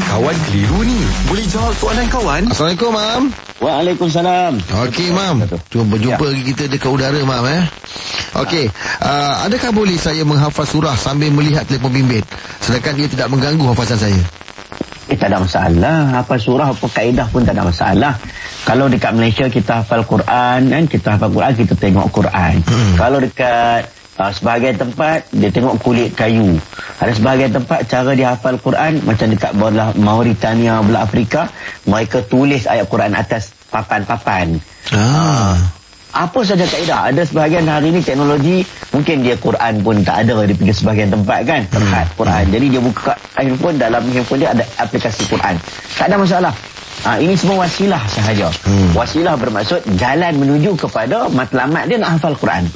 Kawan keliru ni. Boleh jawab soalan kawan? Assalamualaikum, Mam. Waalaikumsalam. Okey, Mam. Cuba berjumpa kita dekat udara, Mam. Okey. Adakah boleh saya menghafaz surah sambil melihat telefon bimbit, sedangkan dia tidak mengganggu hafasan saya? Tak ada masalah. Apa surah, apa kaedah pun tak ada masalah. Kalau dekat Malaysia kita hafal Quran, kan? Kita hafal Quran, kita tengok Quran. Kalau dekat sebahagian tempat dia tengok kulit kayu. Ada sebahagian tempat cara dia hafal Quran macam dekat belah Mauritania, belah Afrika, mereka tulis ayat Quran atas papan-papan. Apa saja kaedah. Ada sebahagian hari ni teknologi, mungkin dia Quran pun tak ada di pergi sebahagian tempat, kan, terhad Quran. Jadi dia buka handphone, dalam handphone dia ada aplikasi Quran. Tak ada masalah. Ini semua wasilah sahaja. Wasilah bermaksud jalan menuju kepada matlamat dia nak hafal Quran.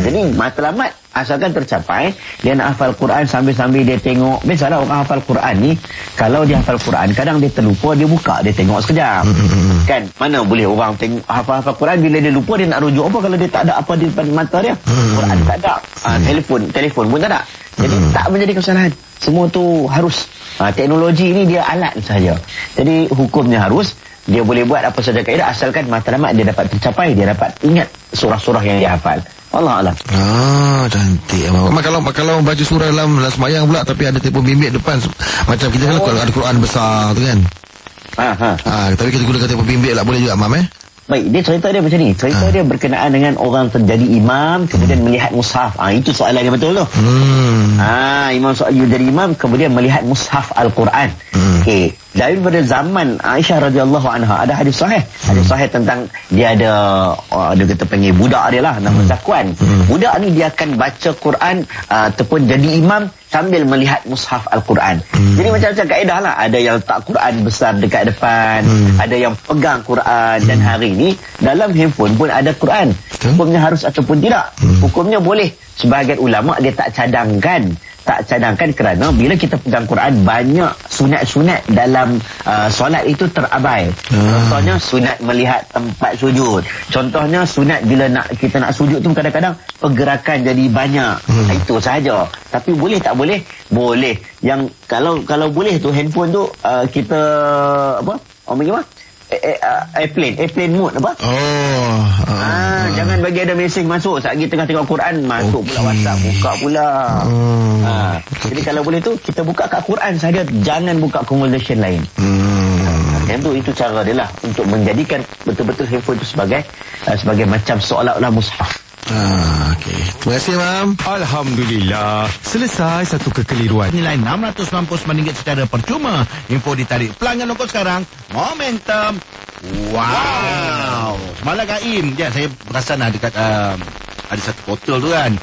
Jadi matlamat asalkan tercapai, dia nak hafal Quran sambil-sambil dia tengok. Biasalah orang hafal Quran ni, kalau dia hafal Quran kadang dia terlupa, dia buka, dia tengok sekejap. Kan, mana boleh orang tengok hafal Quran, bila dia lupa dia nak rujuk apa kalau dia tak ada apa di depan mata dia. Quran tak ada, telefon pun tak ada. Jadi tak menjadi kesalahan. Semua tu harus teknologi ni dia alat saja. Jadi hukumnya harus dia boleh buat apa saja kaedah asalkan matlamat dia dapat tercapai, dia dapat ingat surah-surah yang dia hafal. Allah Alam. Cantik. Kalau baca surah dalam semayang pula tapi ada telefon bimbit depan, macam kita kalau ada Quran besar tu kan. Tapi kita gunakan telefon bimbit lah, boleh juga, Mam? Baik, dia cerita dia macam ni. Cerita dia berkenaan dengan orang terjadi imam kemudian melihat mushaf. Itu soalan yang betul tu. Imam jadi imam kemudian melihat mushaf Al-Quran. Okey. Daripada zaman Aisyah radhiyallahu anha ada hadis sahih. Hadis sahih tentang dia ada dia kata panggil budak dia lah, nama Zakwan. Budak ni dia akan baca Quran ataupun jadi imam sambil melihat mushaf Al-Quran. Jadi macam-macam kaedah lah. Ada yang tak Quran besar dekat depan, ada yang pegang Quran, dan hari ni dalam handphone pun ada Quran. Hukumnya harus ataupun tidak? Hukumnya boleh. Sebahagian ulama dia tak cadangkan kerana bila kita pegang Quran, banyak sunat-sunat dalam solat itu terabai. Contohnya sunat melihat tempat sujud. Contohnya sunat bila kita nak sujud tu kadang-kadang pergerakan jadi banyak. Itu sahaja. Tapi boleh tak boleh? Boleh. Yang kalau boleh tu handphone tu kita apa? Gimana? Airplane mode apa? Jangan bagi ada mesej masuk saat kita tengah tengok Quran, masuk pula WhatsApp, buka pula. Jadi kalau boleh tu kita buka kat Quran saja, jangan buka conversation lain. Itu cara dia lah untuk menjadikan betul-betul handphone itu sebagai macam seolah-olah mushaf. Okey. Terima kasih, Mam. Alhamdulillah. Selesai satu kekeliruan. Nilai RM699 secara percuma. Info ditarik pelanggan lokal sekarang. Momentum. Wow. Malah Gaim. Saya perasan dekat ada satu portal tu kan.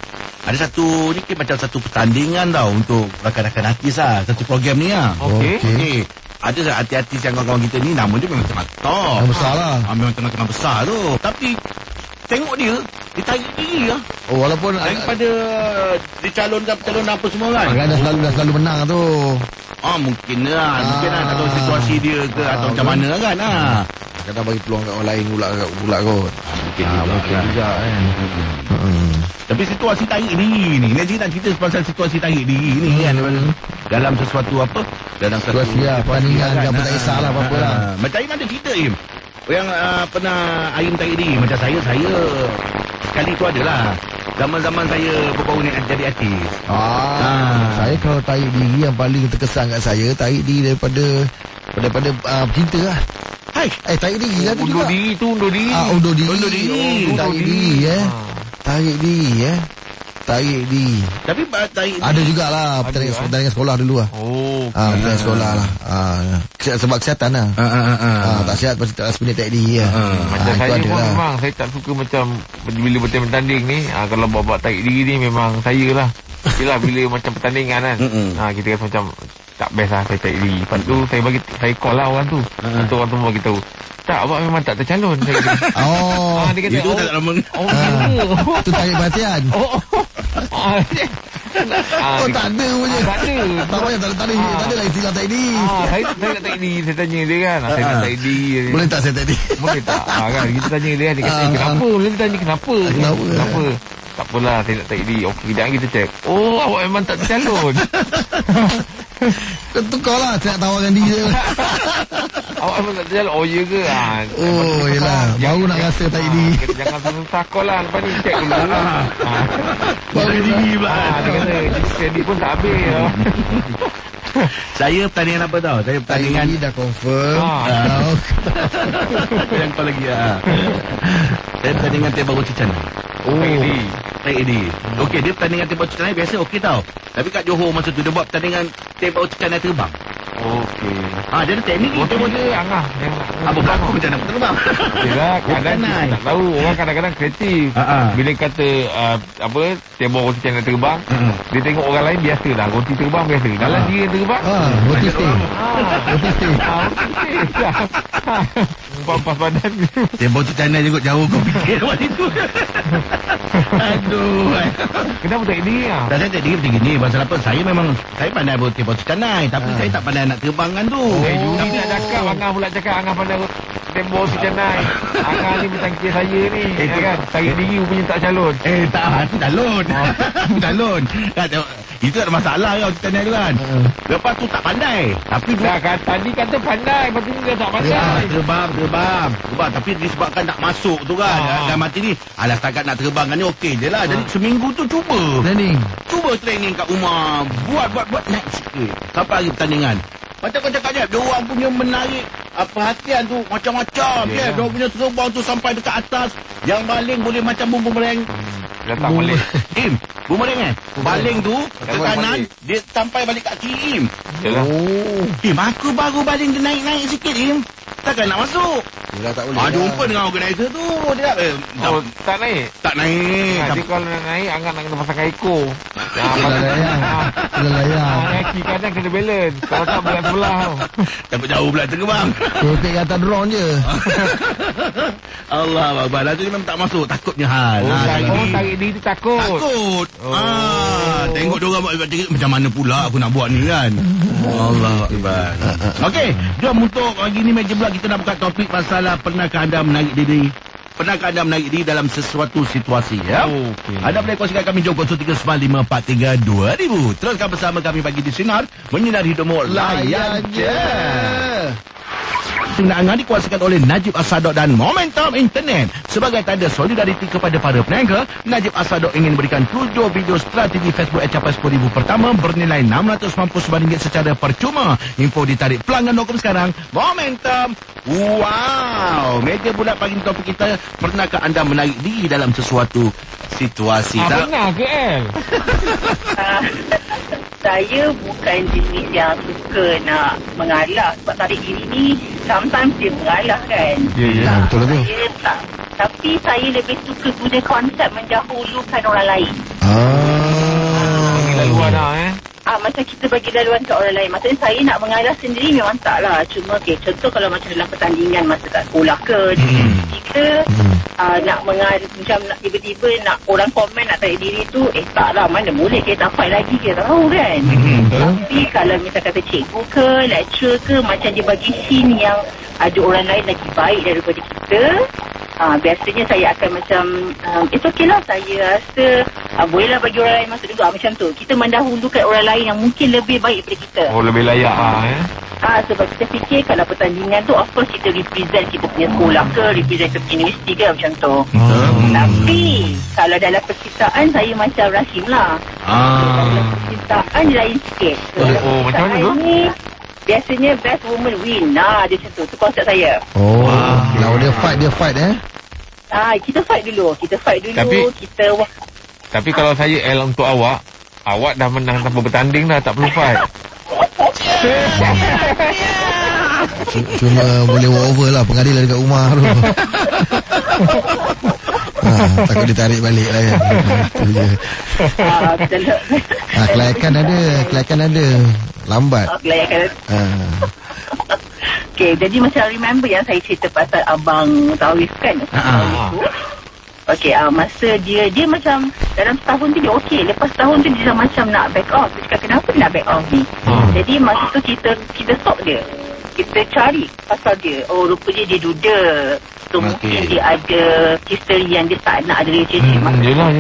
Ada satu ni macam satu pertandingan tau untuk rakan-rakan artis lah. Satu program ni lah. Okey. Ada artis-artis yang kawan-kawan kita ni nama dia memang tengah top. Besar lah. Memang tengah besar tu. Tapi tengok dia tarik diri lah. Walaupun daripada dicalonkan apa semua kan. Dah selalu menang tu. Mungkin lah. Tak tahu situasi dia ke atau macam mana kan. Kadang bagi peluang kat orang lain pula kot. Mungkin juga kan. Tapi situasi tarik diri ni, Najib nak cerita pasal situasi tarik diri ni kan. Dalam sesuatu apa? Dalam situasi pertandingan ke apa, tak kisahlah apa-apa lah. Macam Im ada cerita Im yang pernah Aim tarik diri. Macam saya sekali tu adalah zaman-zaman saya baru nak jadi artis. Saya kalau tarik diri yang paling terkesan kat saya, tarik diri daripada cinta lah. Tarik diri lah tu juga. Undur diri. Tarik diri. Tapi tarik diri ada jugalah pertandingan sekolah dulu lah. Pertandingan sekolah lah. Sebab kesihatan lah. Tak sihat pasti tak sebenarnya tarik diri lah. Macam saya pun memang saya tak suka macam bila bertanding ni, kalau buat tarik diri ni memang saya lah. Yelah bila macam pertandingan kan, kita rasa macam tak best lah saya tarik diri. Lepas tu saya call lah orang tu. Untuk orang tu bagi tahu, tak, awak memang tak tercalon. Dia kata, itu tak lama. Itu tarik perhatian. Tak ada punya. Tak payah, tak ada lah istilah tarik diri. Saya nak tarik diri. Saya tanya dia kan, saya nak tarik diri. Boleh tak saya tarik diri? Boleh tak? Kan kita tanya dia kan, dia kata kenapa? Dia tanya kenapa? Tak apalah, saya nak tarik diri. Okey, dan kita cek. Awak memang tak tercalon. Kau tukar lah, saya nak tawarkan dia. Awak memang tak jalan. Oh, ya ke? Oh, yelah. Baru nak rasa tak ini. Jangan susah call lah. Lepas ni check dulu. Baru diri pula. Dia kata, kredit pun tak habis. Saya pertandingan apa tau? Saya pertandingan Tadi dah confirm. yang kau lagi saya pertandingan tembak roti canai. Baik Edi. Okey, dia pertandingan tembak roti canai biasa okey tau. Tapi kat Johor masa tu dia buat pertandingan tembak roti canai terbang. Okey. Dia ada teknik ni. Motor dia angah. Apa berlaku macam mana terbang? Yelah, kadang kita tak tahu. Orang kadang-kadang kreatif. Bila kata tembak roti canai terbang, dia tengok orang lain biasa dah. Roti terbang biasa. Dalam dia terbang. Roti stay. Roti stay. Pas badan. Tembak roti canai je kot jauh kau fikir waktu itu. Aduh. Kenapa tak ini? Saya tak diri macam gini. Pasal apa? Saya pandai buat tembak roti canai. Tapi saya tak pandai nak terbangkan tu. Juri nak cakap. Angah pula cakap. Angah pandai tembak roti canai. Angah ni macam kes saya ni. Kan? Tarik diri rupanya tak calon. Tak. Itu calon. Calon. Itu tak ada masalah kan roti canai tu kan. Lepas tu tak pandai. Tapi Tadi kata pandai. Lepas tu dia tak pandai. Terbang. Tapi disebabkan tak masuk tu kan. Dalam hati ni, alah setakat nak terbangkan ni okey je lah. Jadi seminggu tu cuba training kat rumah. Buat naik sikit. Sampai hari pertandingan. Macam kau cakap je, dia orang punya menarik perhatian tu macam-macam. Dia punya terbang tu sampai dekat atas. Yang baling boleh macam bumerang. Datang balik. Bumerang baling tu ke kanan, dia sampai balik kat kiri. Yalah. Aku baru baling dia naik-naik sikit takkan nak masuk. Yelah, tak boleh. Jumpa dengan organizer tu. Dia Tak naik? tak naik. Dia kalau nak naik, Angah nak kena pasangkan ekor. Kena layang. Kaki kanan kena balance. Kalau tak berat sebelah. Takut jauh pula terbang. Kotek kat atas drone je. Allah Akbar. Lah tu dia memang tak masuk. Takutnya hal. Tarik diri tu takut. Tengok diorang buat macam mana pula aku nak buat ni kan. Allah Akbar. Okey, jom untuk pagi ni meja pula kita nak buka topik pasal pernahkah anda menarik diri? Pernahkah anda menarik diri dalam sesuatu situasi ya? Anda boleh kongsikan kami jom 0395432000. Teruskan bersama kami pagi di Sinar Menyinari Hidupmu. Layan je. Penggunaan dikuasakan oleh Najib As-Sadok dan Momentum Internet. Sebagai tanda solidariti kepada para peniaga, Najib As-Sadok ingin berikan 7 video strategi Facebook capai 10,000 pertama bernilai RM690 secara percuma. Info ditarik pelanggan.com sekarang. Momentum. Wow. Meja bulat pagi topik kita, pernahkah anda menarik diri dalam sesuatu situasi? Benar ke El? Saya bukan jenis yang suka nak mengalah. Sebab tarik diri ni sometimes dia mengalah kan. Ya, betul tu. Saya tak. Tapi saya lebih suka guna konsep mendahulukan orang lain. Laluan lah Macam kita bagi laluan kat orang lain. Maksudnya saya nak mengalah sendiri memang tak lah. Cuma contoh kalau macam dalam pertandingan masa kat sekolah ke, kita nak mengalah, macam nak tiba-tiba nak orang komen nak tarik diri tu, tak lah, mana boleh kita fight lagi, kita tahu kan. Tapi kalau misal kata cikgu ke, lecturer ke, macam dia bagi scene yang ada orang lain lagi baik daripada kita, biasanya saya akan macam it's okay lah, saya rasa bolehlah bagi orang lain masuk juga macam tu. Kita mendahulukan orang lain yang mungkin lebih baik daripada kita. Lebih layak sebab kita fikir kalau pertandingan tu of course kita represent kita punya sekolah ke, represent kita punya universiti ke macam tu. Tapi kalau dalam percintaan saya macam Rahim lah. Dalam percintaan dia lain sikit. Macam mana tu? Biasanya best woman win. Dia macam tu. Itu konsep saya. Kalau dia fight kita fight dulu. Tapi kalau saya L untuk awak dah menang tanpa bertanding dah, tak perlu fight. Cuma boleh walk over lah pengadilan dekat rumah tu. Takut ditarik balik lah kan. Itu je. Kelayakan ada. Lambat. Okay, jadi macam remember yang saya cerita pasal Abang Tawif kan? Okay, masa dia macam dalam setahun tu dia okey. Lepas setahun tu dia macam nak back off. Dia cakap kenapa dia nak back off ni? Jadi masa tu kita stalk dia. Kita cari pasal dia. Rupanya dia duda. So mungkin dia ada history yang dia tak nak ada relationship. Yelah.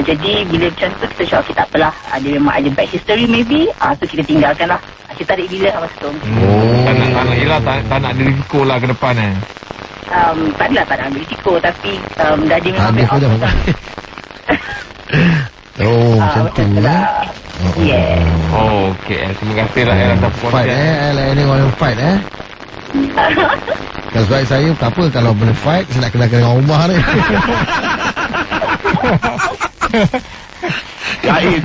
Jadi bila macam tu kita cakap okay, tak apalah, dia memang ada bad history maybe, so kita tinggalkan lah. Kita tarik bila masa tu. Tak nak ada risiko lah ke depan Tak nak ambil risiko, tapi dah dia memang Dia dah macam tu Yeah. Okay, terima kasih lah atas Fight ni orang fight Kalau sebab saya tak apa, kalau boleh fight saya nak kenalkan dengan rumah ni. Im,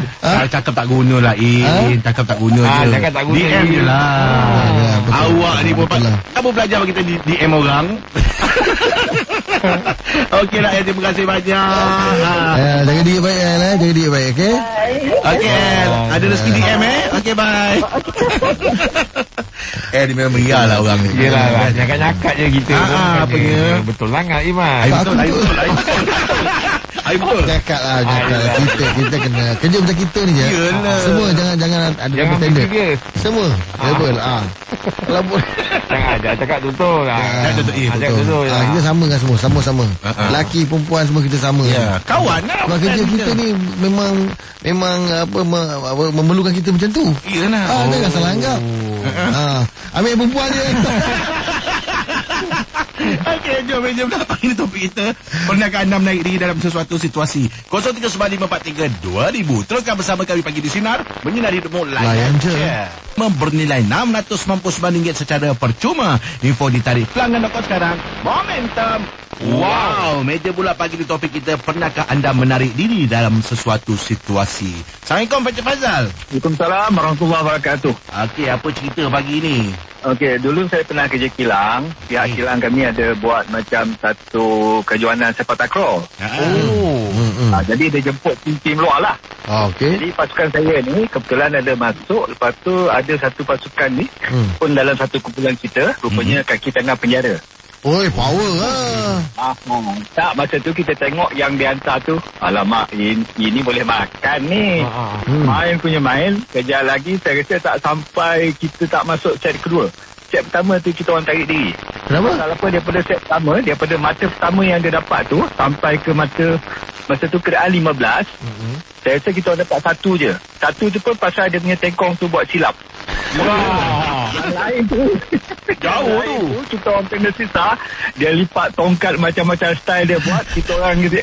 cakap tak guna lah Im. Cakap tak guna je. Cakap tak guna DM je lah. Awak ni pun apa belajar bagi kita DM orang. Okey lah, terima kasih banyak. Jaga diri baik, jaga diri baik, okey? Okey, ada rezeki DM okey, bye. Dia memang meriah lah orang ni. Yelah, nyakat-nyakat je kita. Apanya? Betul sangat Iman. Betul. Betul. Cakap lah. Kita kena kerja macam kita ni je. Yelah. Semua jangan ada Jangan standard. serius. Semua level. Kalau boleh Jangan cakap tutup lah. betul. Kita sama kan semua, sama-sama. Lelaki, perempuan semua kita sama. Ya, kawan lah. Sebab kerja kita ni memang memerlukan kita macam tu. Iyalah. Jangan salah anggap. Ambil perempuan je. Okey, jom pula pagi ni topik kita. Pernahkah anda menarik diri dalam sesuatu situasi? 0395432000. Teruskan bersama kami pagi di Sinar, menyinari hidupmu. Layan je. Bernilai RM699 secara percuma. Info ditarik pelanggan.com sekarang. Momentum. Wow, meja pula pagi di topik kita. Pernahkah anda menarik diri dalam sesuatu situasi? Assalamualaikum, Pak Cik Fazal. Waalaikumsalam warahmatullahi wabarakatuh. Okey, apa cerita pagi ni? Okey, dulu saya pernah kerja kilang. Pihak kilang kami ada buat macam satu kejuanan sepak takraw. Jadi dia jemput tim luar lah. Okey. Jadi pasukan saya ni kebetulan ada masuk. Lepas tu ada satu pasukan ni pun dalam satu kumpulan kita. Rupanya kaki tengah penjara. Oi, power lah. Tak, masa tu kita tengok yang dihantar tu, alamak, ini boleh makan ni. Main punya main. Kejap lagi saya rasa tak sampai kita tak masuk set kedua. Set pertama tu kita orang tarik diri. Kenapa? Kenapa? Daripada set pertama, daripada mata pertama yang dia dapat tu sampai ke masa tu kedaan 15. Saya rasa kita orang dapat satu je. Satu tu pun pasal dia punya tekong tu buat silap. Yang lain tu jauh tu kita orang kena sisa. Dia lipat tongkat macam-macam style dia buat. Kita orang gitu.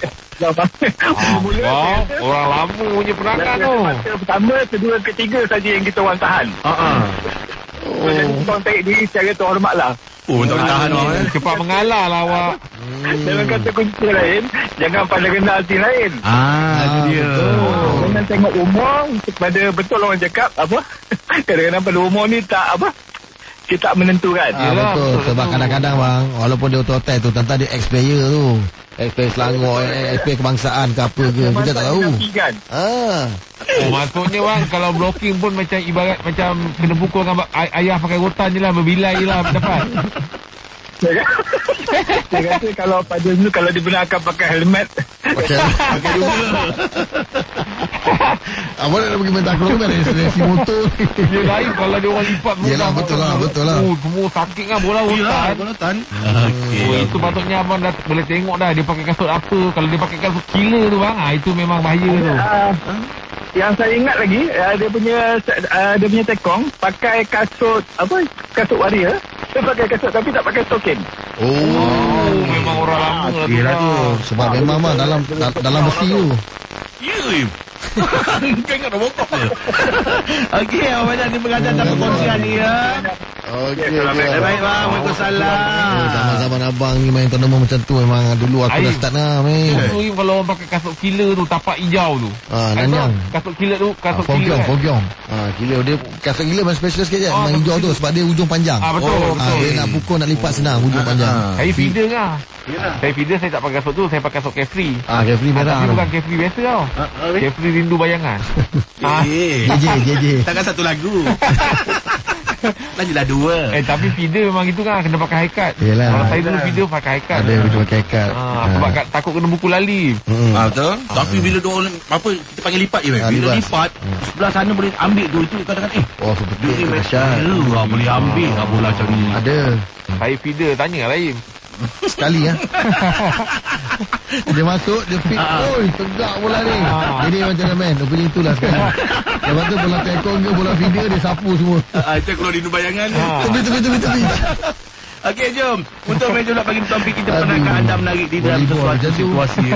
Orang lama punya perangan tu. Masa pertama, kedua, ketiga saja yang kita orang tahan. Jadi kita orang tarik diri secara terhormat lah. Tak boleh tahan orang. Cepat mengalah lah awak. Dalam kata kunci lain, jangan pada kenal hati lain. Itu dia. Jangan tengok umur. Pada betul orang cakap apa? Kadang-kadang pada umur ni tak apa? Kita tak menentukan. Betul. Sebab kadang-kadang bang, walaupun dia hotel tu, tentang dia ex-player tu. Ex-player Selangor, ex-player kebangsaan ke apa ke, kita tak tahu. Maksudnya bang, kalau blocking pun macam ibarat macam kena pukul dengan ayah pakai rotan je lah, berbilai je lah dapat. Saya rasa kalau pada dulu kalau dibenarkan pakai helmet, pakai juga. Abang nak pergi main takraw kan dari motor. Dia lain kalau dia orang lipat bola. Yelah, betul lah. Semua sakit kan bola rotan. Itu patutnya abang dah boleh tengok dah dia pakai kasut apa. Kalau dia pakai kasut killer tu bang, itu memang bahaya tu. Yang saya ingat lagi, dia punya tekong pakai kasut apa? Kasut warrior. Dia pakai kasut tapi tak pakai stokin. Memang orang lama lah tu. Sebab memang mah dalam besi tu. Ya. Kau ingat Robocop ke? Okey, awak banyak terima kasih atas perkongsian ni ya. Okey. Baik bang, waalaikumsalam. Zaman abang ni main tournament macam tu memang dulu aku dah start lah main. Dulu kalau orang pakai kasut killer tu, tapak hijau tu. Nanyang. Kasut killer tu, kasut killer. Fogyong. Killer dia kasut killer memang special sikit je. Memang hijau tu sebab dia ujung panjang. Betul. Dia nak pukul nak lipat senang ujung panjang. Saya feeder lah. Saya feeder, saya tak pakai kasut tu, saya pakai kasut Carefree. Carefree merah. Tapi bukan Carefree biasa tau. Carefree Rindu Bayangan. JJ. Takkan satu lagu. Lanjutlah dua. Tapi feeder memang gitu kan, kena pakai high cut. Yelah. Kalau saya dulu feeder pakai high cut. Ada yang pakai high cut. Sebab takut kena buku lali. Betul. Tapi bila dia apa kita panggil lipat je. Bila lipat sebelah sana boleh ambil tu, itu kadang-kadang seperti ni boleh ambil bola macam ni. Ada. Saya feeder, tanya lah Im. Sekali Dia masuk, dia pick. Oi, tegak bola ni. Ini macam main. Rupanya itulah sekarang. Lepas tu bola tekong ke bola video, dia sapu semua. Itu keluar di bayangan ni. Tepi. Okey, jom. Untuk main pula pagi topik kita, pernahkah anda menarik diri dalam sesuatu situasi?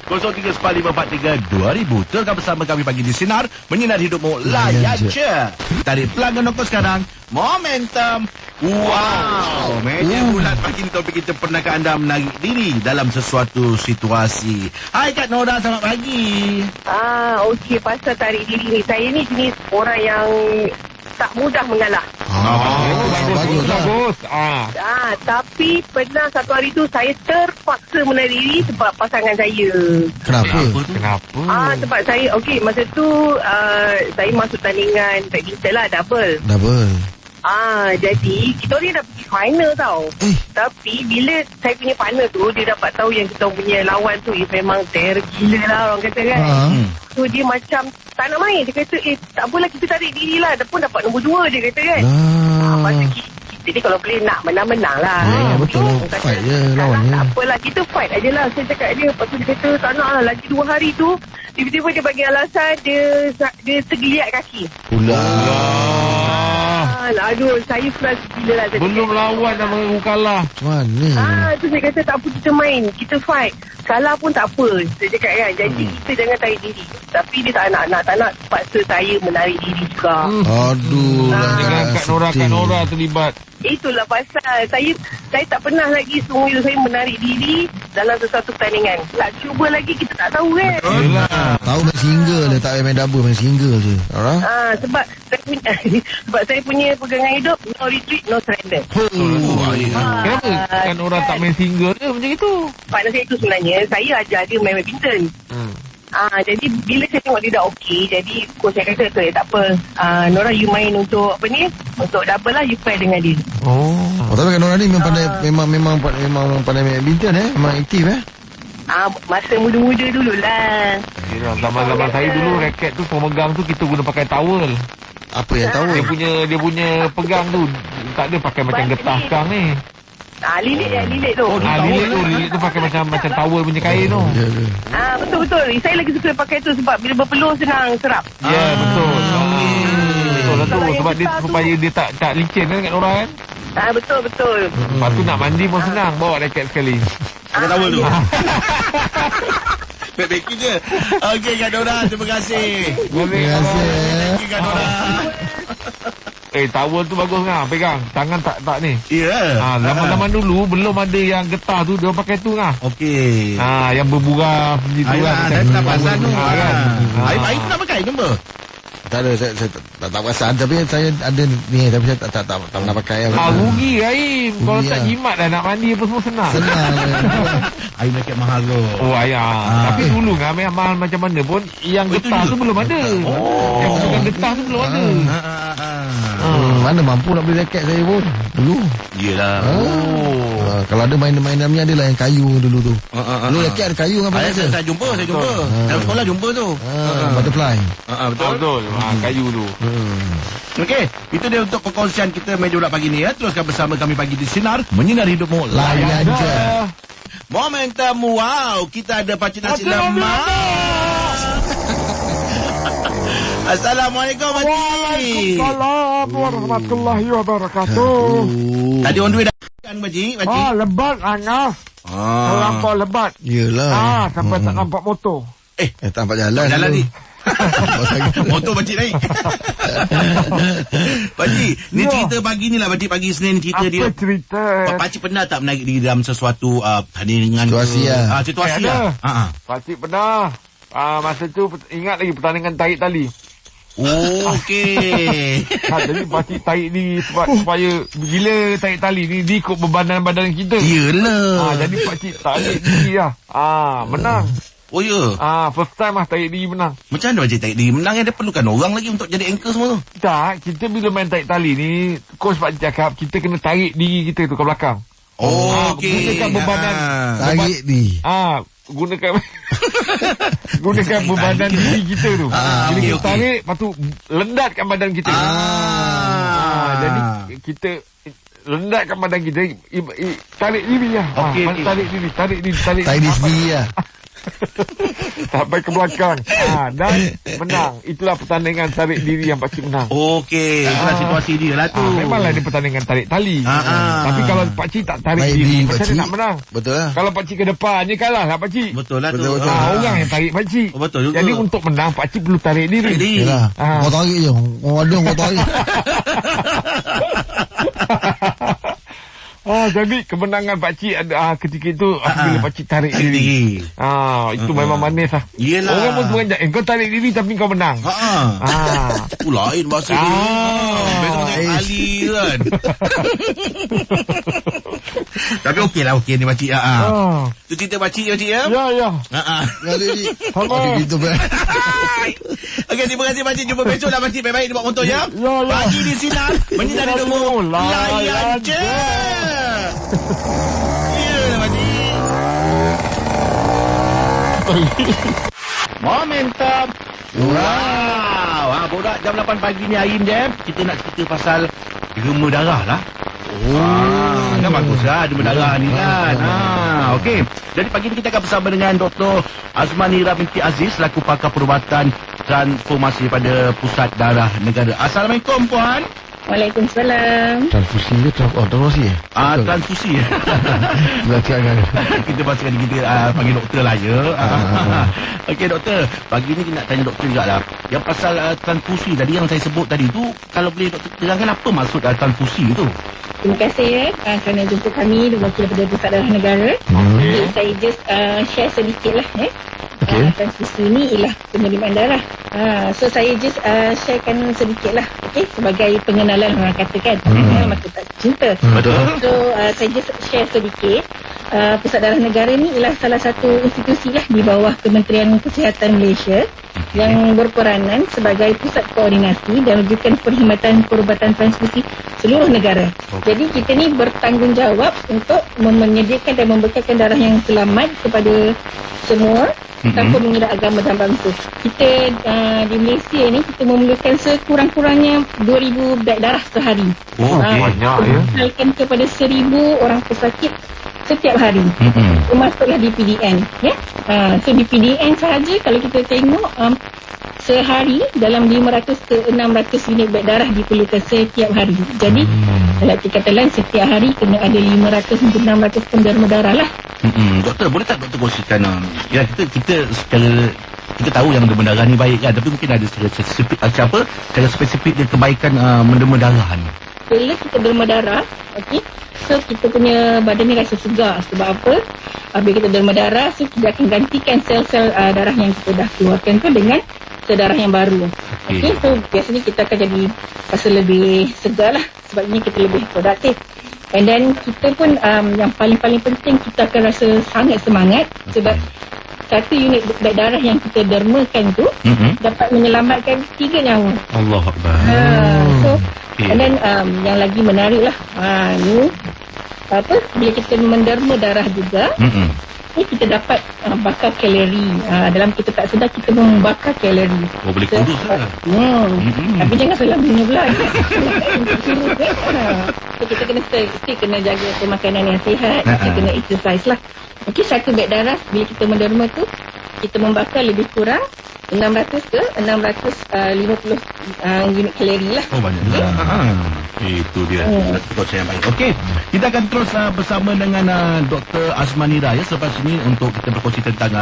0395432000. Teruskan bersama kami pagi di Sinar, menyinari hidupmu. Layan je. Tarik pelanggan Noko sekarang. Momentum. Wow. Meja bulat pagi ni topik kita, pernahkah anda menarik diri dalam sesuatu situasi? Hai Kak Nora, selamat pagi. Okey, pasal tarik diri ni. Saya ni jenis orang yang tak mudah mengalah. Bagus. Tapi pernah satu hari tu saya terpaksa menarik diri sebab pasangan saya. Kenapa? Sebab saya, masa tu saya masuk tandingan badminton lah, double. Jadi kita ni dah pergi final tau. Tapi bila saya punya partner tu, dia dapat tahu yang kita punya lawan tu memang terror gila lah, orang kata kan. So dia macam tak nak main. Dia kata tak apalah, kita tarik diri lah, dah pun dapat nombor 2, dia kata kan. Lepas tu kita ni kalau boleh nak menang-menang lah. Betul lah, fight je lawannya. Tak apalah, kita fight aje lah, saya cakap dia. Lepas tu dia kata tak nak lah, lagi 2 hari tu tiba-tiba dia bagi alasan dia tergeliat kaki. Aduh, saya frust gila lah. Belum lawan dah mengaku kalah. Mana? Tu saya kata tak apa, kita main, kita fight. Kalah pun tak apa, saya cakap kan. Jadi kita jangan tarik diri. Tapi dia tak nak paksa saya menarik diri juga. Aduh. Dengan Kak Nora terlibat. Itulah pasal saya tak pernah lagi seumur hidup saya menarik diri dalam sesuatu pertandingan. Nak cuba lagi, kita tak tahu kan. Tahu main single dia, tak main double, main single je. Alright. Sebab saya punya pegangan hidup, no retreat, no surrender. Kenapa Kak Nora tak main single ke macam itu? Partner saya tu sebenarnya, saya ajar dia main badminton. Jadi bila saya tengok dia dah okey, jadi coach saya kata tak apa, Nora you main untuk untuk double lah, you pair dengan dia. Tapi kan Nora ni memang pandai, memang pandai main badminton memang aktif masa muda-muda dululah. Zaman saya dulu raket tu pemegang tu kita guna pakai towel. Apa yang tahu? Dia punya pegang tu tak ada pakai macam getah sekarang ni. Lilit tu. Lilit tu pakai macam towel punya kain tu. Betul. Saya lagi suka pakai tu sebab bila berpeluh senang serap. Ya, betul. Betul lah tu. Sebab dia supaya dia tak licin kan kat orang kan. Betul. Lepas tu nak mandi pun senang, bawa raket sekali. Pakai towel tu. Baik-baik je. Okey Kak Nora, terima kasih. Terima kasih. Thank you Kak Nora. Towel tu bagus kan, pegang. Tangan tak ni. Ya. Zaman-zaman dulu belum ada yang getah tu, dia pakai tu kan. Okey. Yang berburam gitu kan. Tak pasal tu. Air nak pakai nombor. Tak ada, saya tak perasan. Tapi saya ada ni, tapi saya tak pernah pakai. Rugi Aim. Kalau tak jimat dah nak mandi apa semua senang. Air raket mahal tu. Tapi dulu kan mahal macam mana pun, yang getah tu belum ada. Yang bukan getah tu belum ada. Mana mampu nak beli raket saya pun dulu. Yelah. Kalau ada mainan-mainan ni adalah yang kayu dulu tu. Dulu raket ada kayu kan apa? Saya jumpa. Dalam sekolah jumpa tu. Butterfly. Betul. Kayu tu. Okey, itu dia untuk perkongsian kita meja bulat pagi ni ya. Teruskan bersama kami pagi di Sinar, menyinari hidupmu. Layan je. Momentum, wow, kita ada Pakcik Nasi Lemak. Assalamualaikum Pakcik. Waalaikumsalam warahmatullahi wabarakatuh. Tadi on the way dah kan Pakcik? Lebat Anas. Terlampau lebat. Yelah. Sampai tak nampak motor. Tak nampak jalan ni. Motor Pakcik naik. Pakcik, ni cerita pagi ni lah Pakcik, pagi Senin cerita dia. Apa cerita? Pakcik pernah tak menarik diri dalam sesuatu pertandingan situasi situasi Pakcik pernah. Masa tu ingat lagi pertandingan tarik tali. Okey. Jadi pakcik tarik diri supaya bila tarik tali ni dia ikut bebanan badan kita. Yelah. Jadi pakcik tarik diri lah. Menang. Oh ya. First time lah tarik diri menang. Macam mana Pakcik tarik diri menang? Dia perlukan orang lagi untuk jadi anchor semua tu. Tak, kita bila main tarik tali ni, coach pakcik cakap kita kena tarik diri kita tu ke belakang. Okey. Gunakan bebanan. Tarik diri. Gunakan bebanan diri kita tu. Bila kita tarik, lepas tu lendatkan badan kita. Jadi kita rendatkan badan kita, tarik diri lah. Okey. Tarik diri. Tarik diri sendiri lah. Sampai ke belakang. Dan menang. Itulah pertandingan tarik diri yang pakcik menang. Okey, itulah situasi dia lah tu. Memanglah dia pertandingan tarik tali. Tapi kalau pakcik tak tarik diri, macam mana nak menang? Betul lah. Kalau pakcik ke depan, ni kalah lah pakcik. Betul lah tu. Betul. Orang yang tarik pakcik. Betul juga. Jadi untuk menang, pakcik perlu tarik diri. Yalah. Kau tarik je. Kau tarik. Jadi kemenangan pakcik ketika itu apabila pakcik tarik diri. Itu memang manis lah. Yelah. Orang pun menganjak, kau tarik diri tapi kau menang. Itu lain bahasa dia. Biasa pakai tali kan. Tapi okey ni pakcik. Itu cerita pakcik ya? Ya. Jadi gitu ber. Okey, terima kasih pakcik. Jumpa besok lah pakcik. Baik-baik dia bawa motor ya. Pagi di sinar menyinari demo. Layan je. Momentum. Wow. Borak jam 8 pagi ni Aim je. Kita nak cerita pasal derma darah lah. Kan bagus lah derma darah ni kan. Okey. Jadi pagi ni kita akan bersama dengan Dr. Azmanira binti Aziz selaku pakar perubatan transformasi pada Pusat Darah Negara. Assalamualaikum puan. Waalaikumsalam. Transfusi ke? Transfusi ya? Transfusi. Belakang. Kita pasti kita panggil doktor lah ya. Okey doktor, pagi ni nak tanya doktor jugalah. Yang pasal transfusi tadi yang saya sebut tadi tu, kalau boleh doktor terangkan apa maksud transfusi tu? Terima kasih kerana jumpa kami daripada Pusat Darah Negara. Saya just share sedikit lah transfusi ni ialah penerimaan darah. So saya just sharekan sedikit lah sebagai pengenalan orang katakan maka tak cinta. So saya just share sedikit. Pusat Darah Negara ni ialah salah satu institusi lah di bawah Kementerian Kesihatan Malaysia yang berperanan sebagai pusat koordinasi dan rujukan perkhidmatan perubatan transfusi seluruh negara. Jadi kita ni bertanggungjawab untuk menyediakan dan membekalkan darah yang selamat kepada semua tanpa mengira agama dan bangsa. Kita di Malaysia ni kita memerlukan sekurang-kurangnya 2,000 beg darah sehari. Banyak ya. Memerlukan kepada 1,000 orang pesakit setiap hari. Termasuklah di PDN ya. So di PDN sahaja kalau kita tengok sehari dalam 500 ke 600 unit beg darah diperlukan setiap hari. Jadi kalau kita kata lain setiap hari kena ada 500 hingga 600 penderma darah lah. Doktor, boleh tak doktor kongsikan ya kita secara kita tahu yang derma darah ni baik kan, tapi mungkin ada secara spesifik dia kebaikan menderma darah ni. Bila kita derma darah, so kita punya badan ni rasa segar. Sebab apa? Bila kita derma darah, so kita akan gantikan sel-sel darah yang kita dah keluarkan tu dengan sel darah yang baru. So biasanya kita akan jadi rasa lebih segar lah. Sebabnya kita lebih produktif. And then kita pun yang paling-paling penting kita akan rasa sangat semangat sebab satu unit beg darah yang kita dermakan tu dapat menyelamatkan 3 nyawa. Allahuakbar. So and then yang lagi menarik lah ni bila kita menderma darah juga ni kita dapat bakar kalori. Dalam kita tak sedar kita membakar kalori. Boleh kurus lah. Tapi jangan salah guna pula. So kita kena jaga makanan yang sihat. Kita kena exercise lah. Satu beg darah bila kita menderma tu kita membakar lebih kurang 600 ke 650 unit kalori lah. Banyak juga. Itu dia. Doktor yang baik. Okey, kita akan terus bersama dengan Dr. Azmanira ya selepas ini untuk kita berkongsi tentang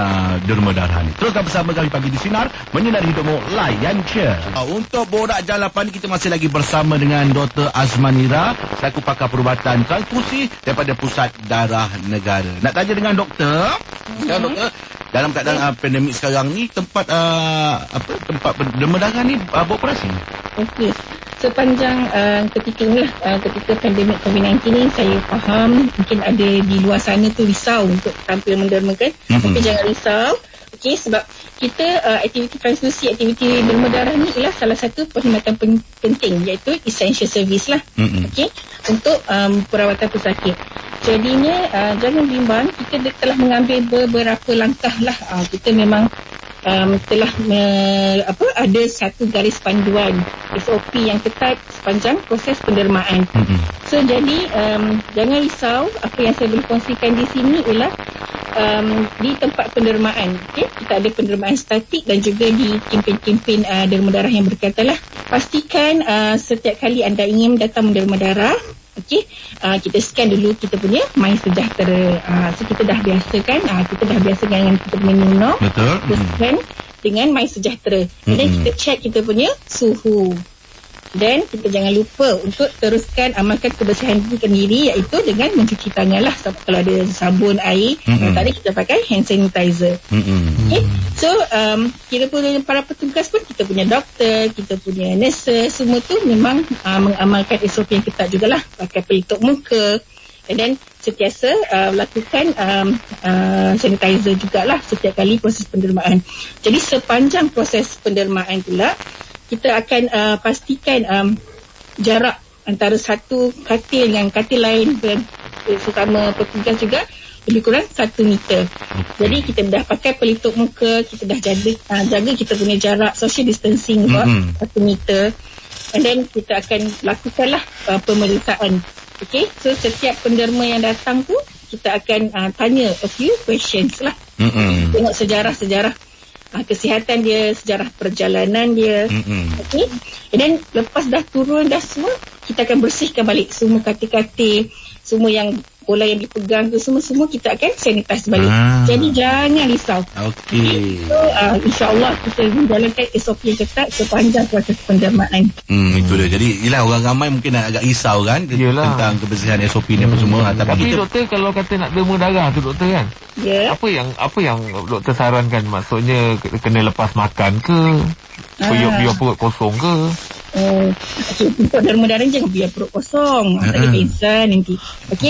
derma darah ni. Teruskan bersama kami pagi di Sinar menyinari hidupmu, layan je. Untuk borak jalapan kita masih lagi bersama dengan Dr. Azmanira selaku pakar perubatan transfusi daripada Pusat Darah Negara. Nak tanya dengan doktor, doktor, dalam keadaan pandemik sekarang ni tempat derma darah ni beroperasi? Okey. Sepanjang ketika inilah ketika pandemik COVID-19 ni saya faham mungkin ada di luar sana tu risau untuk tampil mendermakan. Tapi jangan risau. Okey, sebab kita aktiviti transfusi, aktiviti derma darah ni ialah salah satu perkhidmatan penting iaitu essential service lah. Okey, untuk perawatan pesakit. Jadinya jangan bimbang, kita telah mengambil beberapa langkah lah. Kita memang telah ada satu garis panduan SOP yang ketat sepanjang proses pendermaan. So jadi jangan risau. Apa yang saya boleh kongsikan di sini ialah di tempat pendermaan, kita ada pendermaan statik dan juga di kempen-kempen derma darah yang berkaitan lah. Pastikan setiap kali anda ingin datang menderma darah, kita scan dulu kita punya My Sejahtera. So kita dah biasa kan, kita dah biasa dengan kita punya new norm. Betul. Kita scan dengan My Sejahtera. Dan kita check kita punya suhu. Dan kita jangan lupa untuk teruskan amalkan kebersihan diri, iaitu dengan mencuci tangan lah. Kalau ada sabun, air, kalau tak ada kita pakai hand sanitizer. So kira pun para petugas pun, kita punya doktor, kita punya nurses, semua tu memang mengamalkan SOP yang ketat jugalah. Pakai pelitup muka, dan sentiasa lakukan sanitizer jugalah setiap kali proses pendermaan. Jadi sepanjang proses pendermaan pula, kita akan pastikan jarak antara satu katil dengan katil lain, dan sesama petugas juga lebih kurang 1 meter. Jadi kita dah pakai pelitup muka, kita dah jaga kita punya jarak social distancing 1 meter, and then kita akan lakukanlah pemeriksaan. So setiap penderma yang datang tu kita akan tanya a few questions lah. Tengok sejarah kesihatan dia, sejarah perjalanan dia. Dan lepas dah turun dah semua, kita akan bersihkan balik semua katil-katil, semua yang bola yang dipegang tu, semua kita akan sanitize balik. Jadi jangan risau. So insyaAllah kita menjalankan SOP yang ketat sepanjang proses pendermaan. Itu dia. Jadi yelah, orang ramai mungkin agak risau kan tentang kebersihan SOP ni apa semua. Tapi doktor, kalau kata nak derma darah tu doktor kan, apa yang doktor sarankan? Maksudnya kena lepas makan ke? Biar perut kosong ke? Untuk derma darah jangan biar perut kosong, tak ada pingsan nanti.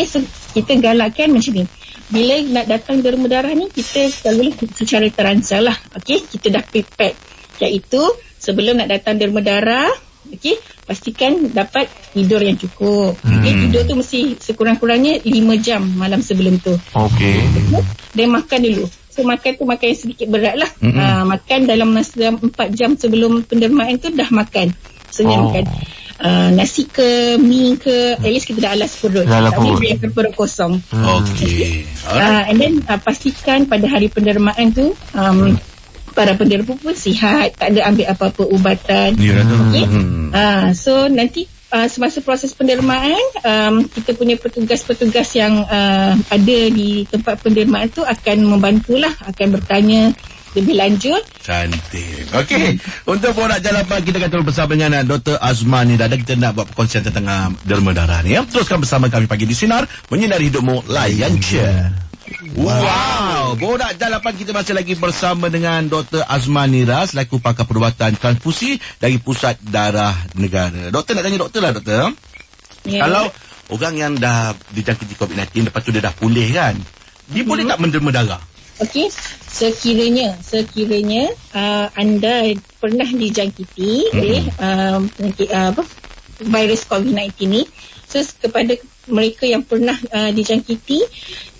So kita galakkan macam ni, bila nak datang derma darah ni, kita selalu secara terancang lah. Kita dah prepare, iaitu sebelum nak datang derma darah, pastikan dapat tidur yang cukup. Tidur tu mesti sekurang-kurangnya 5 jam malam sebelum tu. Dan makan dulu. So makan tu makan yang sedikit berat lah. Makan dalam masa 4 jam sebelum pendermaan tu dah makan. Makan nasi ke, mi ke, at least kita dah alas perut. Tak boleh biarkan perut kosong. And then pastikan pada hari pendermaan tu para penderma pun sihat, tak ada ambil apa-apa ubatan. So nanti semasa proses pendermaan, kita punya petugas-petugas yang ada di tempat pendermaan tu akan membantulah, akan bertanya lebih lanjut. Cantik. Okey, untuk borak jalapan kita akan terus bersama dengan Dr. Azmani Dada. Kita nak buat perkongsian tentang derma darah ni. Teruskan bersama kami pagi di Sinar, menyinari hidupmu, layan je. Wow, borak jalapan kita masih lagi bersama dengan Dr. Azmani Ras, selaku pakar perubatan transfusi dari Pusat Darah Negara. Doktor, nak tanya doktor lah doktor. Kalau orang yang dah dijangkiti COVID-19, lepas tu dia dah pulih kan, dia boleh tak menderma darah? Sekiranya anda pernah dijangkiti oleh virus COVID-19 ni, so kepada mereka yang pernah dijangkiti,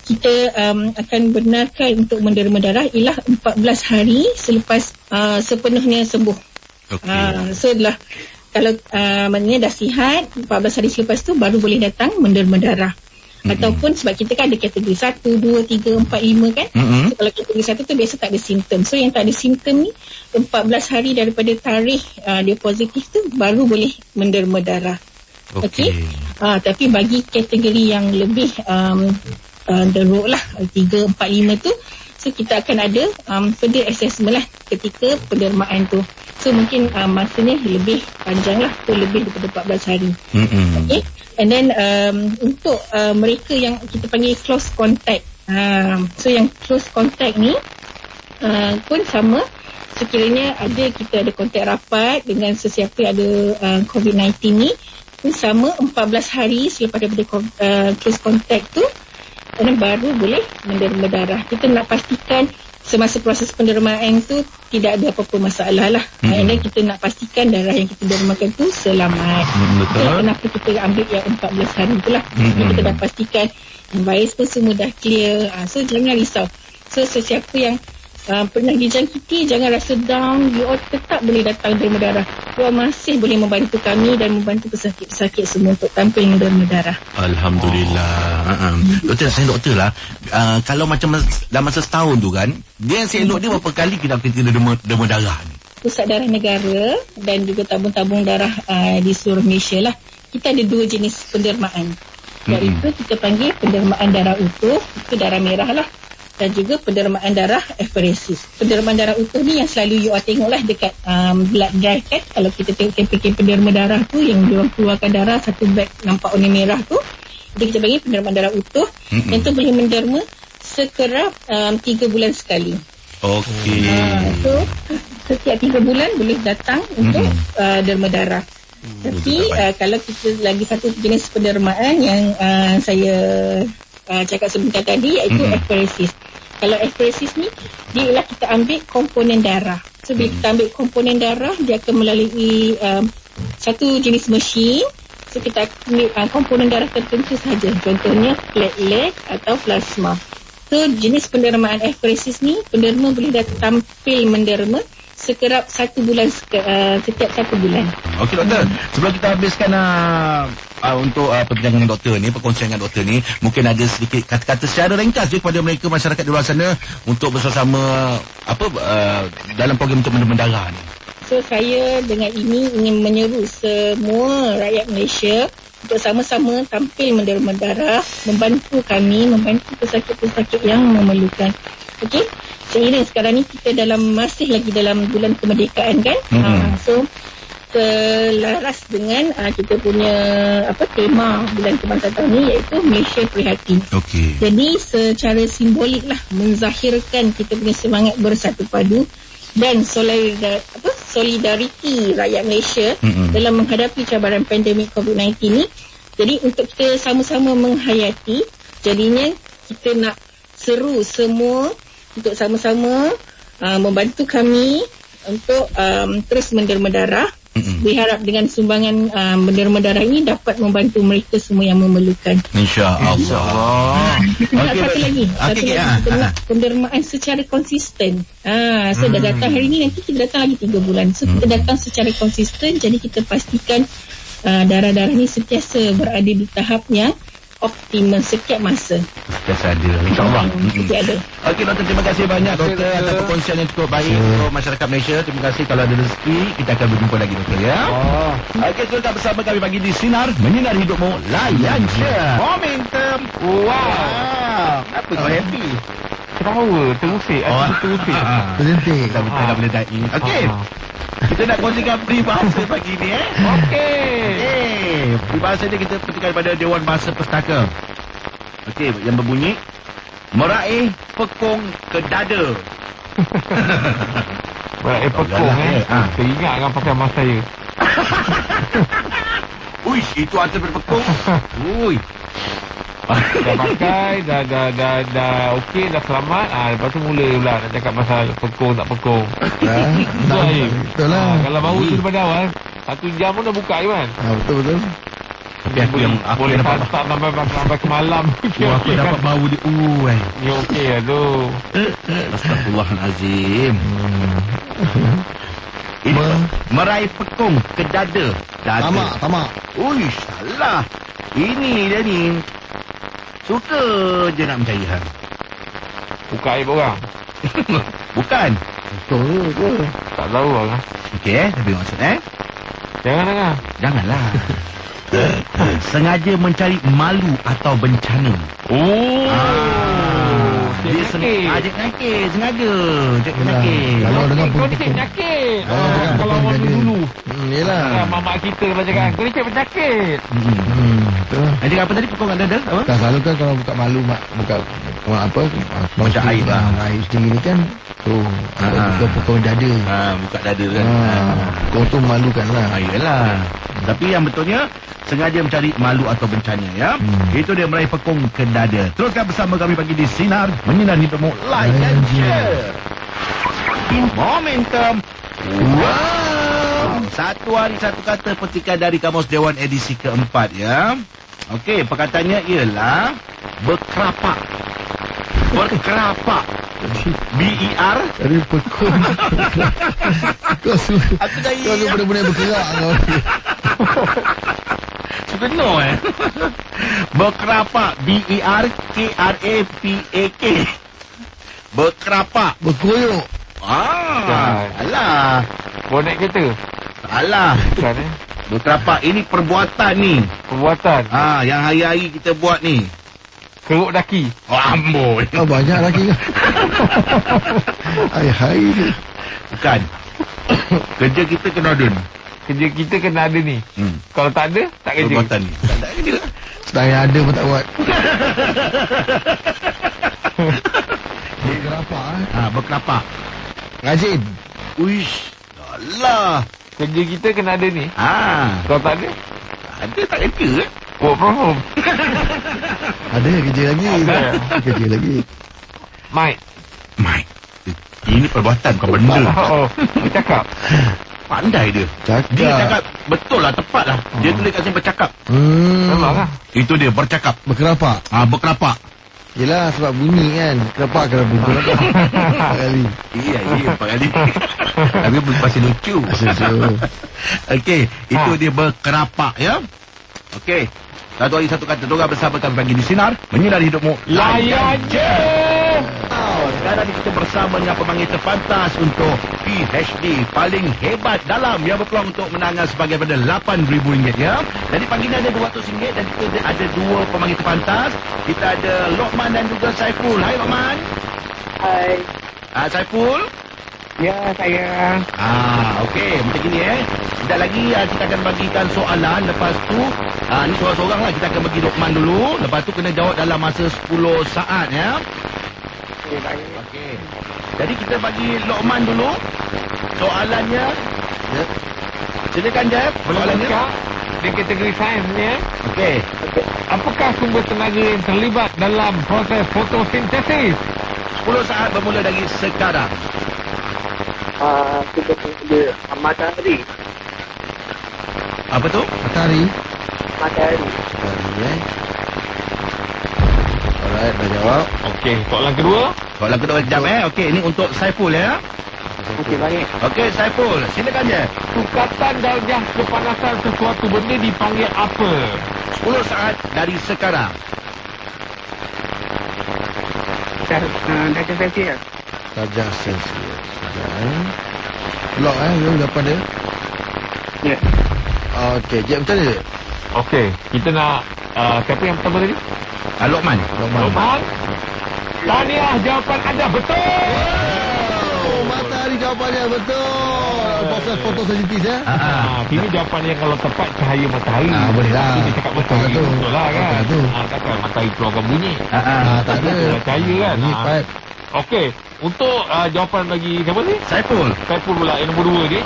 kita akan benarkan untuk menderma darah ialah 14 hari selepas sepenuhnya sembuh. So dah, kalau maknanya dah sihat, 14 hari selepas tu baru boleh datang menderma darah. Ataupun sebab kita kan ada kategori 1, 2, 3, 4, 5 kan. So, kalau kategori 1 tu biasa tak ada simptom. So yang tak ada simptom ni 14 hari daripada tarikh dia positif tu baru boleh menderma darah. Tapi bagi kategori yang lebih teruk lah, 3, 4, 5 tu, so kita akan ada further assessment lah ketika pendermaan tu. So mungkin masanya lebih panjang lah, tu lebih daripada 14 hari. And then untuk mereka yang kita panggil close contact, so yang close contact ni pun sama. Sekiranya kita ada kontak rapat dengan sesiapa yang ada COVID-19 ni, pun sama 14 hari selepas daripada close contact tu, dan baru boleh menderma darah. Kita nak pastikan semasa proses pendermaan tu tidak ada apa-apa masalah lah. And then kita nak pastikan darah yang kita dermakan tu selamat. Kenapa kita ambil yang 14 hari tu lah. Kita dah pastikan virus pun semua dah clear. So jangan risau. So sesiapa yang pernah dijangkiti, jangan rasa down. You all tetap boleh datang derma darah. Keluar masih boleh membantu kami dan membantu pesakit-pesakit semua untuk tampil menderma darah. Alhamdulillah. Doktor, saya doktor lah. Kalau macam dalam masa setahun tu kan, dia elok dia berapa kali kita derma darah ni? Pusat Darah Negara dan juga tabung-tabung darah di seluruh Malaysia lah. Kita ada 2 jenis pendermaan. Iaitu kita panggil pendermaan darah utuh, itu darah merah lah. Dan juga pendermaan darah apheresis. Pendermaan darah utuh ni yang selalu you all tengok lah dekat blood drive kan. Kalau kita tengok kempen penderma darah tu yang diorang keluarkan darah, satu beg nampak warna merah tu, itu kita panggil pendermaan darah utuh. Yang tu boleh menderma sekerap 3 bulan sekali. Okey. So setiap 3 bulan boleh datang untuk derma darah. Tapi kalau kita lagi satu jenis pendermaan yang saya cakap sebentar tadi, iaitu apheresis. Kalau apheresis ni, dia ialah kita ambil komponen darah. So bila kita ambil komponen darah, dia akan melalui satu jenis mesin. So kita ambil komponen darah tertentu saja. Contohnya platelet atau plasma. So jenis pendermaan apheresis ni, penderma boleh tampil menderma sekerap 1 bulan setiap 1 bulan. Okey doktor, sebelum kita habiskan untuk perbincangan dengan doktor ni, perkongsian dengan doktor ni, mungkin ada sedikit kata-kata secara ringkas je kepada mereka masyarakat di luar sana untuk bersama-sama dalam program untuk menderma darah ni. So saya dengan ini ingin menyeru semua rakyat Malaysia untuk sama-sama tampil menderma darah, membantu kami, membantu pesakit-pesakit yang memerlukan. Okey, seiring sekarang ni kita masih lagi dalam bulan kemerdekaan kan. So selaras dengan kita punya tema bulan kebangsaan tahun ni, iaitu Malaysia Prihatin. Okey. Jadi secara simbolik lah menzahirkan kita punya semangat bersatu padu dan solidariti rakyat Malaysia dalam menghadapi cabaran pandemik COVID-19 ni. Jadi untuk kita sama-sama menghayati, jadinya kita nak seru semua untuk sama-sama membantu kami untuk terus menderma darah. Berharap dengan sumbangan menderma darah ini dapat membantu mereka semua yang memerlukan. InsyaAllah. Satu lagi kita nak pendermaan secara konsisten. So dah datang hari ni, nanti kita datang lagi 3 bulan. So kita datang secara konsisten. Jadi kita pastikan darah-darah ni sentiasa berada di tahap yang optimal setiap masa. Biasa ada, insyaAllah. Ada. Okey doktor, terima kasih banyak doktor atas perkongsian yang cukup baik untuk masyarakat Malaysia. Terima kasih. Kalau ada rezeki, kita akan berjumpa lagi doktor ya. Okey, tetap bersama kami pagi di Sinar Menyinari Hidupmu. Layan je Momentum. Wow. Apa kau happy? Ketawa, terusik. Terusik. Berhenti. Kita dah boleh daing. Okey. Kita nak kongsikan peribahasa pagi ni Okey. Peribahasa ni kita petikan pada Dewan Bahasa Pustaka. Okey, yang berbunyi meraih pekong ke dada. Meraih pekong teringat dengan pakai mas saya. Uish, itu arti berpekong. Ui. Dah pakai, dah okey, dah selamat. Lepas tu mula pula nak cakap pasal pekong tak pekong. Betul lah. Kalau baru tu daripada awal, 1 jam pun dah buka kan. Betul. Tapi aku yang boleh dapat sampai ke malam. Aku dapat bau dia. Ni okey lah tu. Astagfirullahalazim. Meraih pekong ke dada. Tamak. Ui, salah. Ini dia ni. Suka je nak mencari hal. Buka aib orang. Bukan. Betul ke? Tak tahu lah. Okey, tapi maksud Janganlah. Sengaja mencari malu atau bencana. Dia sengaja nakik. Sengaja nakik. Kalau dengan kau ni penyakit. Kalau orang dulu. Yelah. Mamak kita lah cakap, kau ni penyakit. Betul. Dia cakap apa tadi? Pekong kat dada? Apa? Kan selalu kan kalau buka malu buka apa? Macam aib lah. Aib sendiri ni kan. Buka pokok dada. Buka dada kan. Kau tu malukan lah. Yelah. Tapi yang betulnya sengaja mencari malu atau bencana ya. Itu dia meraih pekong ke dada. Teruskan bersama kami pagi di Sinar Menyinari Hidupmu. Layan je. Momentum. Wow. Satu hari satu kata petikan dari Kamus Dewan edisi keempat ya. Okey, perkataannya ialah berkerapak. Berkerapak. B-E-R. Dari pekun. Kau suka. Aku dah Kau suka benda-benda yang bergerak kau. Suka no Berkerapak. B-E-R-K-R-A-P-A-K. Berkerapak. Berkoyok. Alah. Bonek kereta. Alah. Bukan Berkerapak. Ini perbuatan ni. Perbuatan. Yang hari-hari kita buat ni. Keruk daki. Oh, amboi. Oh, banyak lagi kan. Hai-hai ni. Bukan. Kerja kita kena ada ni. Kerja kita kena ada ni. Kalau tak ada, tak kerja. Perbuatan ni. Tak ada kerja. Sedang yang ada pun tak buat. Berkerapak Berkerapak. Rajin. Uish. Alah. Kerja kita kena ada ni. Kalau tak ada, Ada tak kerja work from home. Ada kerja lagi. Kerja lagi. Mike. Ini perbuatan bukan benda. Dia cakap. Pandai dia. Dia cakap betul lah, tepat lah. Dia tulis kat sini bercakap. Memang lah. Itu dia, bercakap. Berkerapak. Berkerapak. Yelah sebab bunyi kan. Kerapak kena bunyi lah. 4 kali. Iya 4 kali. Tapi masih lucu. Okey, itu dia berkerapak ya. Okey. Satu hari satu kata doa bersama kami pagi di Sinar Menyinari Hidupmu. Layan je. Sekarang kita bersama dengan pemanggil terpantas untuk PhD paling hebat dalam yang berpeluang untuk menangan sebagai pada RM8,000 ya. Jadi pagi ni ada RM200 dan kita ada dua pemanggil terpantas. Kita ada Lokman dan juga Saiful. Hai Lokman. Hai. Saiful. Ya, saya. Okey, macam gini sekejap lagi kita akan bagikan soalan. Lepas tu ni seorang-seorang lah. Kita akan bagi Lokman dulu. Lepas tu kena jawab dalam masa 10 saat ya. Okey. Jadi kita bagi Lokman dulu soalannya. Silakan Jeff. Soalannya di kategori sains ni. Okey. Apakah sumber tenaga yang terlibat dalam proses fotosintesis? 10 saat bermula dari sekarang. Sumber matahari. Apa tu? Matahari. Matahari. Alright, dah jawab. Okey, soalan kedua. Soalan kedua sekejap Okey, ini untuk Saiful ya. Okey, baik. Okey, Saiful. Silakan je. Sukatan darjah kepanasan sesuatu benda dipanggil apa? 10 saat dari sekarang. Darjah Celsius. Darjah Celsius. Lock jawapan dia. Ya. Okey, Jeb macam mana dia? Okey, kita nak siapa yang pertama tadi? Lokman. Lokman. Tahniah, jawapan anda betul. Matahari jawapannya betul. Proses fotosintesis ya. Ini jawapannya kalau tepat cahaya matahari. Boleh lah. Dia cakap betul. Betul lah kan. Takkan matahari keluarkan bunyi. Tak ada. Cahaya kan. Bunyi pipe. Okey, untuk jawapan bagi siapa ni? Saiful. Saiful pula yang nombor 2 ni.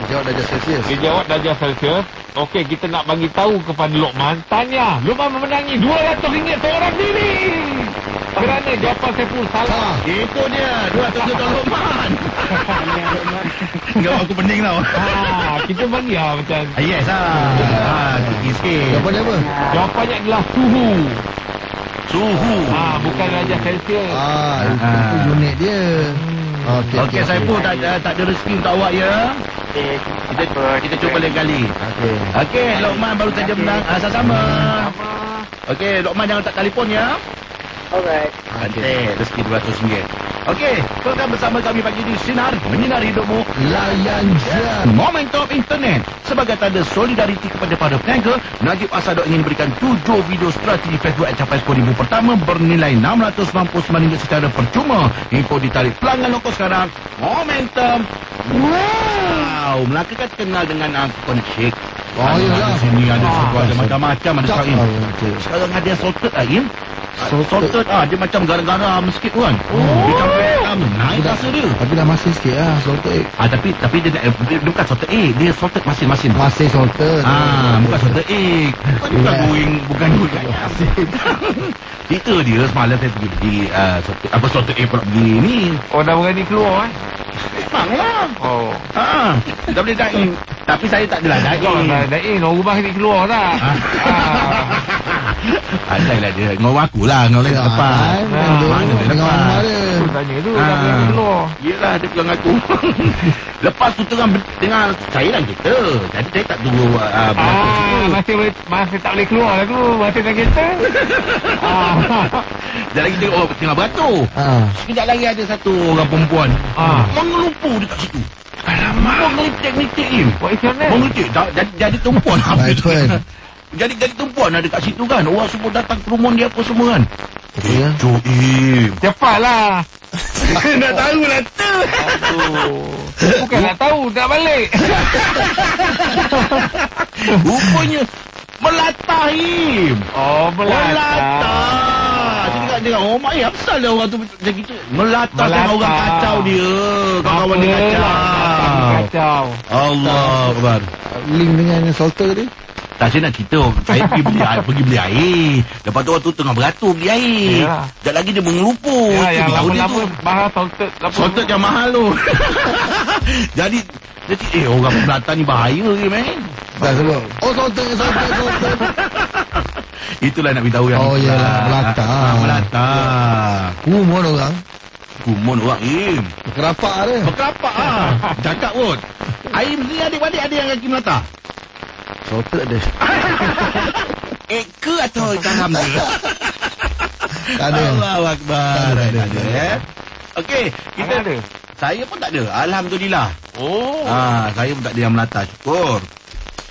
Dia jawab darjah Celsius. Dia jawab darjah Celsius. Okey, kita nak bagi tahu kepada Lokman. Tanya, Lokman memenangi RM200 seorang diri. Kerana jawapan Saiful salah. Itu dia, RM200 Lokman. Jawab aku pening tau. Kita bagi macam. Yes Cuti sikit. Jawapannya apa? Jawapannya adalah suhu. Bukan darjah Celsius. Itu unit dia. Okey, Saiful tak ada rezeki untuk awak ya. Kita cuba lain kali. Okey, Lokman baru saja menang. Sama-sama. Okey, Lokman jangan tak telefon ya. Alright. Cantik, rezeki RM200. Okey, program bersama kami pagi di Sinar Menyinari Hidupmu. Layan je. Momentum Internet. Sebagai tanda solidariti kepada para peniaga, Najib Asado ingin berikan 7 video strategi Facebook yang capai skor 1000 pertama bernilai RM699 secara percuma. Info ditarik pelanggan lokal sekarang. Momentum. Wow, Melaka kan kenal dengan angkon shake. Iyalah. Di sini ada ada macam-macam ada sekarang. Sekarang ada salted Im. Salted dia macam garam-garam sikit kan. Dia campur garam naik rasa dia. Tapi dah masin sikit lah salted egg. Tapi dia bukan salted egg, dia salted masin-masin. Masin salted. Bukan salted egg. Bukan bukan asin. Itu dia semalam saya pergi beli salted egg pula beli ni. Dah berani keluar Memanglah. Dah boleh dine. Tapi saya tak adalah dine. Dine, orang rumah ni keluar tak? Pandailah dia. Ngau aku lah. Ngau lain lepas. Mana dia lepas? Aku tanya tu. Dah boleh keluar. Yelah, dia bilang aku. Lepas tu tengah saya dan kita. Jadi saya tak tunggu Masih tak boleh keluar lah tu. Masih dalam kereta. Sekejap lagi tengok tengah beratur. Sekejap lagi ada satu orang perempuan mengelumpur dekat situ. Alamak. Mengelitik-ngelitik ni. Buat macam mana? Mengelitik. Jadi tumpuan. Jadi tumpuan ada dekat situ kan. Orang semua datang ke rumah dia apa semua kan. Cepatlah. Nak tahu lah tu. Bukan nak tahu. Nak balik. Rupanya melatah Im. Oh, melatah. Jadi kat oh mak apa lah orang tu macam gitu. Melatah dengan orang kacau dia. Kawan-kawan dia kacau. Allah Akbar. Link dengan solter tadi. Tak, saya nak cerita. Saya pergi beli air. Lepas tu orang tu tengah beratur beli air. Sekejap lagi dia mengelupur. Yang lama-lama mahal salted. Salted yang mahal tu. Jadi orang Melata ni bahaya ke man. Tak sebut. Oh solter. Itulah nak beritahu yang oh iyalah Melata. Melata. Kumon orang. Im. Berkerapak dia. Cakap pun. Aim ni adik-adik ada yang kaki Melata. Solter ada. Ke atau dalam dia? Ada. Allahu Akbar. Ada. Okey, kita ada. Saya pun tak ada. Alhamdulillah. Oh. Saya pun tak ada yang Melata. Syukur.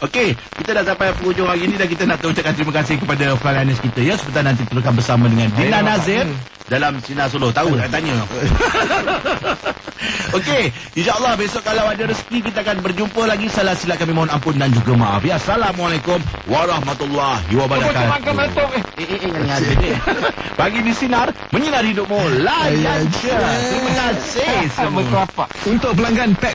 Okey, kita dah sampai penghujung hari ini dan kita nak ucapkan terima kasih kepada Falanis kita ya. Sebentar nanti teruskan bersama dengan Dina Nazir dalam Sinar Solo. Tahu tak tanya? Okey, insya-Allah besok kalau ada rezeki kita akan berjumpa lagi. Salah silap kami mohon ampun dan juga maaf ya. Assalamualaikum warahmatullahi wabarakatuh. Pagi di Sinar menyinari hidupmu. Layan je. Terima kasih semua. Untuk pelanggan pack